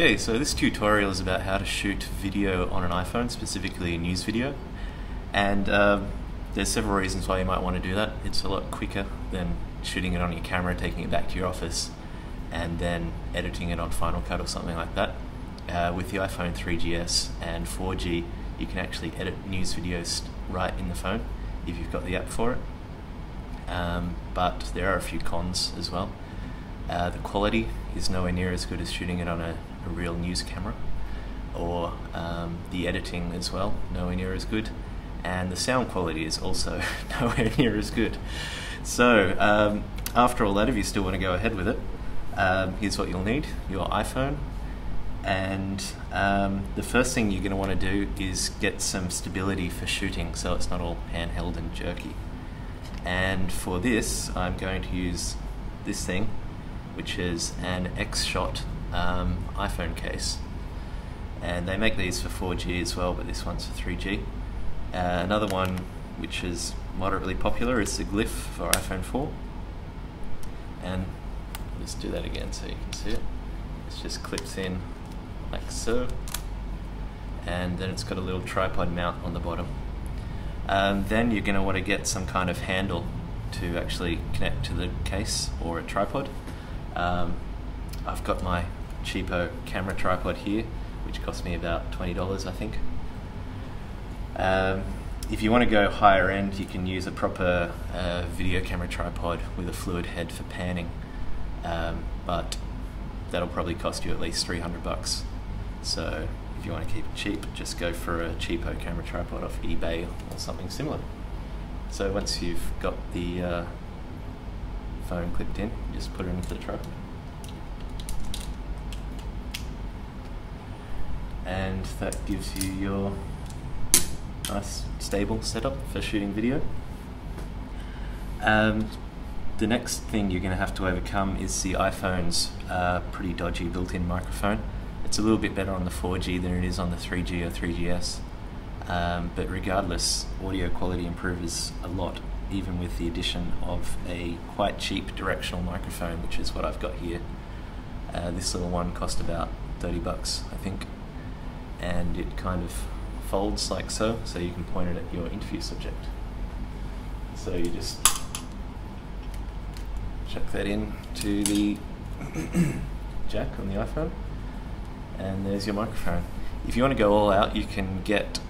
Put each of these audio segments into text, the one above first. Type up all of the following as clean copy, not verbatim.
Okay, so this tutorial is about how to shoot video on an iPhone, specifically a news video. And there's several reasons why you might want to do that. It's a lot quicker than shooting it on your camera, taking it back to your office, and then editing it on Final Cut or something like that. With the iPhone 3GS and 4G, you can actually edit news videos right in the phone if you've got the app for it. But there are a few cons as well. The quality is nowhere near as good as shooting it on a real news camera, or the editing as well, nowhere near as good, and the sound quality is also nowhere near as good. So after all that, if you still want to go ahead with it, here's what you'll need: your iPhone, and the first thing you're going to want to do is get some stability for shooting so it's not all handheld and jerky. And for this, I'm going to use this thing, which is an X-Shot iPhone case, and they make these for 4G as well, but this one's for 3G. Another one which is moderately popular is the Glyph for iPhone 4, and I'll just do that again so you can see it. It just clips in like so, and then it's got a little tripod mount on the bottom. Then you're going to want to get some kind of handle to actually connect to the case or a tripod. I've got my cheapo camera tripod here, which cost me about $20, I think. If you want to go higher end, you can use a proper video camera tripod with a fluid head for panning, but that'll probably cost you at least $300. So if you want to keep it cheap, just go for a cheapo camera tripod off eBay or something similar. So once you've got the phone clipped in, just put it into the tripod. And that gives you your nice stable setup for shooting video. The next thing you're going to have to overcome is the iPhone's pretty dodgy built-in microphone. It's a little bit better on the 4G than it is on the 3G or 3GS, but regardless, audio quality improves a lot, even with the addition of a quite cheap directional microphone, which is what I've got here. This little one cost about $30, I think, and it kind of folds like so, so you can point it at your interview subject. So you just chuck that in to the jack on the iPhone, and there's your microphone. If you want to go all out, you can get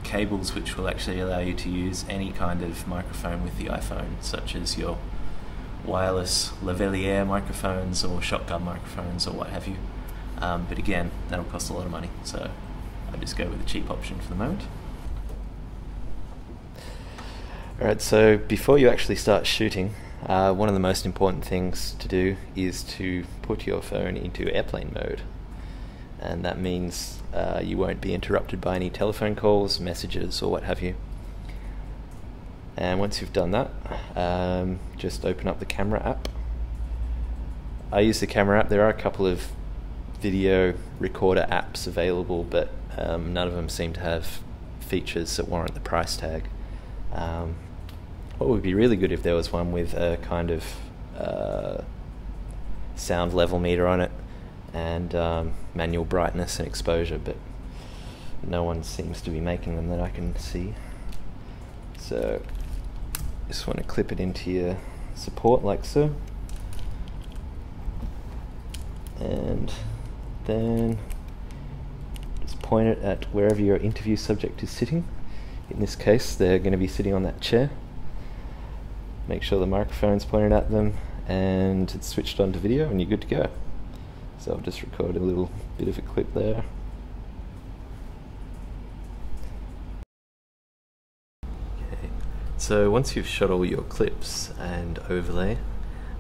cables which will actually allow you to use any kind of microphone with the iPhone, such as your wireless lavalier microphones or shotgun microphones or what have you. But again, that'll cost a lot of money, so I just go with the cheap option for the moment. Alright, so before you actually start shooting, one of the most important things to do is to put your phone into airplane mode. And that means you won't be interrupted by any telephone calls, messages, or what have you. And once you've done that, just open up the camera app. I use the camera app. There are a couple of video recorder apps available, but none of them seem to have features that warrant the price tag. What would be really good if there was one with a kind of sound level meter on it, and manual brightness and exposure, but no one seems to be making them that I can see. So just want to clip it into your support like so, and then just point it at wherever your interview subject is sitting. In this case, they're going to be sitting on that chair. Make sure the microphone's pointed at them and it's switched on to video, and you're good to go. So I've just recorded a little bit of a clip there. Okay. So once you've shot all your clips and overlay,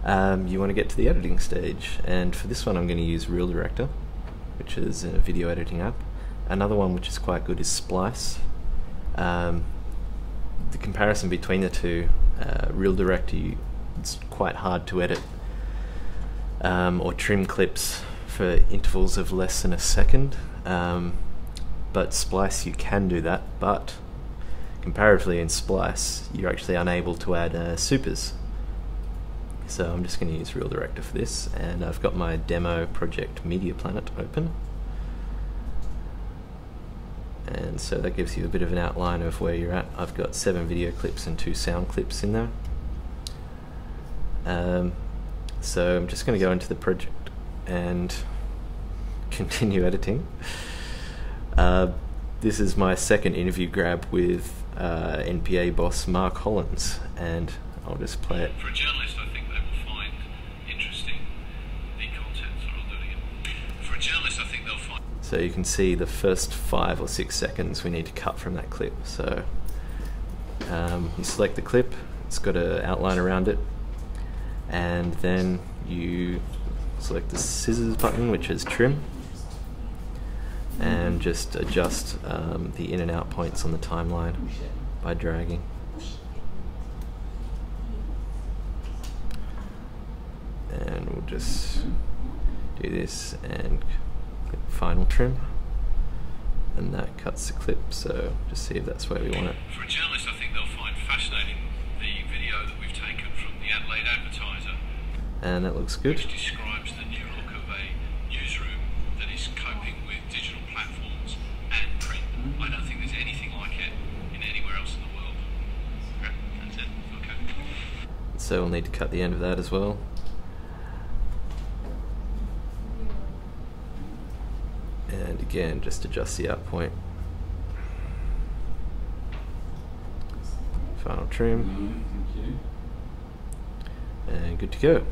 you want to get to the editing stage, and for this one I'm going to use Real Director, which is a video editing app. Another one which is quite good is Splice. The comparison between the two, Real Director, it's quite hard to edit or trim clips for intervals of less than a second, but Splice you can do that, but comparatively in Splice you're actually unable to add supers. So I'm just going to use Real Director for this, and I've got my demo project Media Planet open. And so that gives you a bit of an outline of where you're at. I've got 7 video clips and 2 sound clips in there. So I'm just going to go into the project and continue editing. This is my second interview grab with NPA boss Mark Hollins, and I'll just play it. For a journalist, I think they will find interesting the content. So I'll do it again. For a journalist, I think they'll find. So you can see the first 5 or 6 seconds we need to cut from that clip. So you select the clip, it's got an outline around it, and then you select the scissors button, which is trim, and just adjust the in and out points on the timeline by dragging. And we'll just do this and click final trim, and that cuts the clip. So just see if that's where we want it. For a journalist, I think they'll find fascinating the video that we've taken from the Adelaide Advertiser, and that looks good. which describes the new look of a newsroom that is coping with digital platforms and print. I don't think there's anything like it in anywhere else in the world. Okay, that's it. Okay. So we'll need to cut the end of that as well. And again, just adjust the out point. Final trim. And good to go.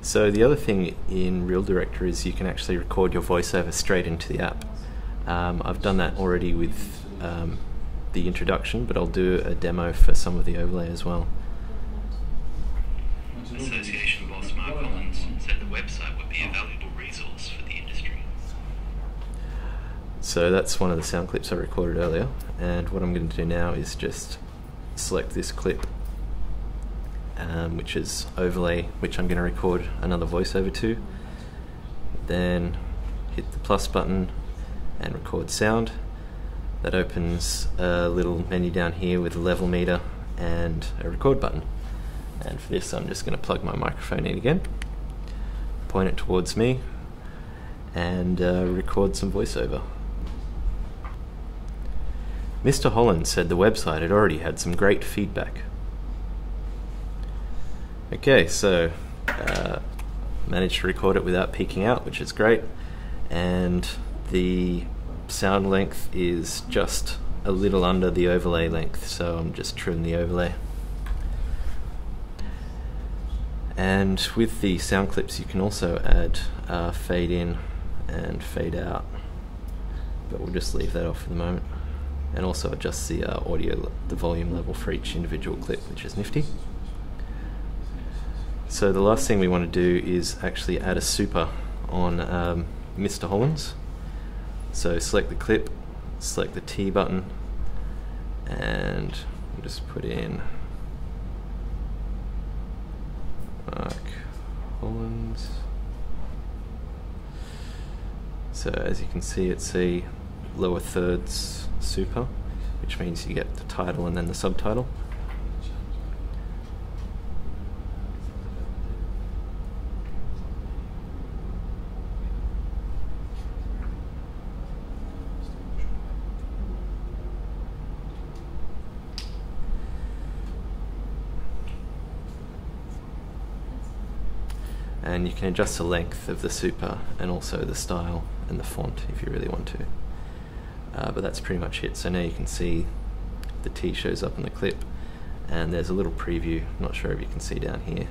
So the other thing in Real Director is you can actually record your voiceover straight into the app. I've done that already with the introduction, but I'll do a demo for some of the overlay as well. Association boss Mark Hollins said the website would be a valuable resource for the industry. So that's one of the sound clips I recorded earlier, and what I'm going to do now is just select this clip, which is overlay, which I'm going to record another voiceover to. Then hit the plus button and record sound. That opens a little menu down here with a level meter and a record button. And for this, I'm just going to plug my microphone in again, point it towards me, and record some voiceover. Mr. Holland said the website had already had some great feedback. Okay, so managed to record it without peaking out, which is great, and the sound length is just a little under the overlay length, so I'm just trimming the overlay. And with the sound clips you can also add fade in and fade out, but we'll just leave that off for the moment, and also adjust the audio, the volume level for each individual clip, which is nifty. So the last thing we want to do is actually add a super on Mr. Hollins. So select the clip, select the T button, and we'll just put in Mark Hollins. So as you can see, it's a lower thirds super, which means you get the title and then the subtitle. And you can adjust the length of the super and also the style and the font if you really want to. But that's pretty much it. So now you can see the T shows up in the clip, and there's a little preview. Not sure if you can see down here.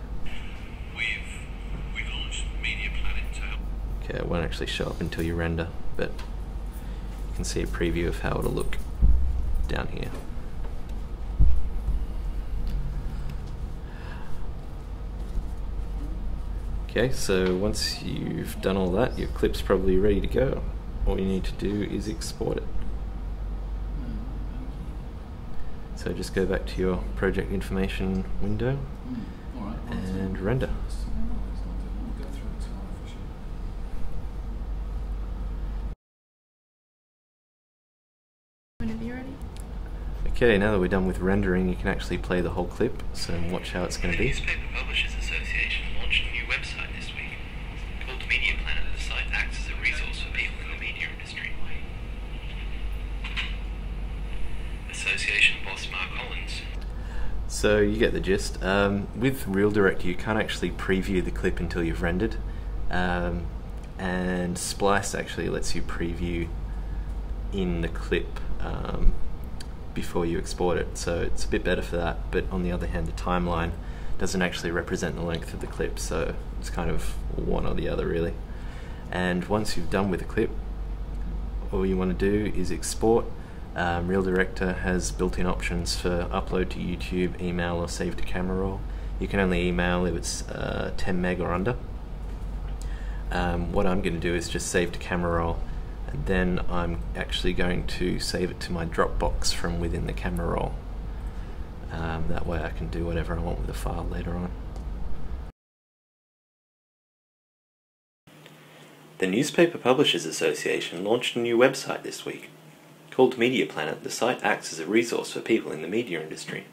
We've launched Media Planet to help. Okay, it won't actually show up until you render, but you can see a preview of how it'll look down here. Okay, so once you've done all that, your clip's probably ready to go. All you need to do is export it. So just go back to your project information window and render. Whenever you're ready. Okay, now that we're done with rendering, you can actually play the whole clip, so watch how it's going to be. Newspaper Publishers Association So you get the gist. With RealDirect you can't actually preview the clip until you've rendered, and Splice actually lets you preview in the clip before you export it, so it's a bit better for that. But on the other hand, the timeline doesn't actually represent the length of the clip, so it's kind of one or the other really. And once you've done with the clip, all you want to do is export. RealDirect has built-in options for upload to YouTube, email, or save to camera roll. You can only email if it's 10 meg or under. What I'm going to do is just save to camera roll, and then I'm actually going to save it to my Dropbox from within the camera roll. That way I can do whatever I want with the file later on. The Newspaper Publishers Association launched a new website this week. Called Media Planet, the site acts as a resource for people in the media industry.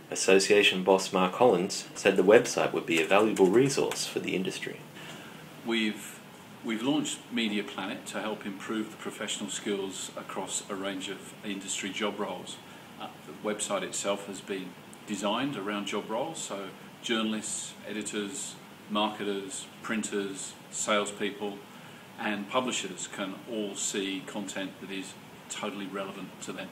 Association boss Mark Hollins said the website would be a valuable resource for the industry. We've launched Media Planet to help improve the professional skills across a range of industry job roles. The website itself has been designed around job roles, so journalists, editors, marketers, printers, salespeople and publishers can all see content that is totally relevant to them.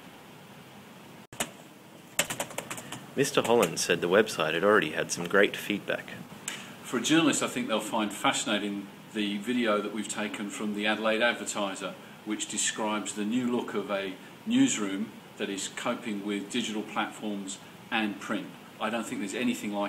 Mr. Holland said the website had already had some great feedback. For a journalist, I think they'll find fascinating the video that we've taken from the Adelaide Advertiser, which describes the new look of a newsroom that is coping with digital platforms and print. I don't think there's anything like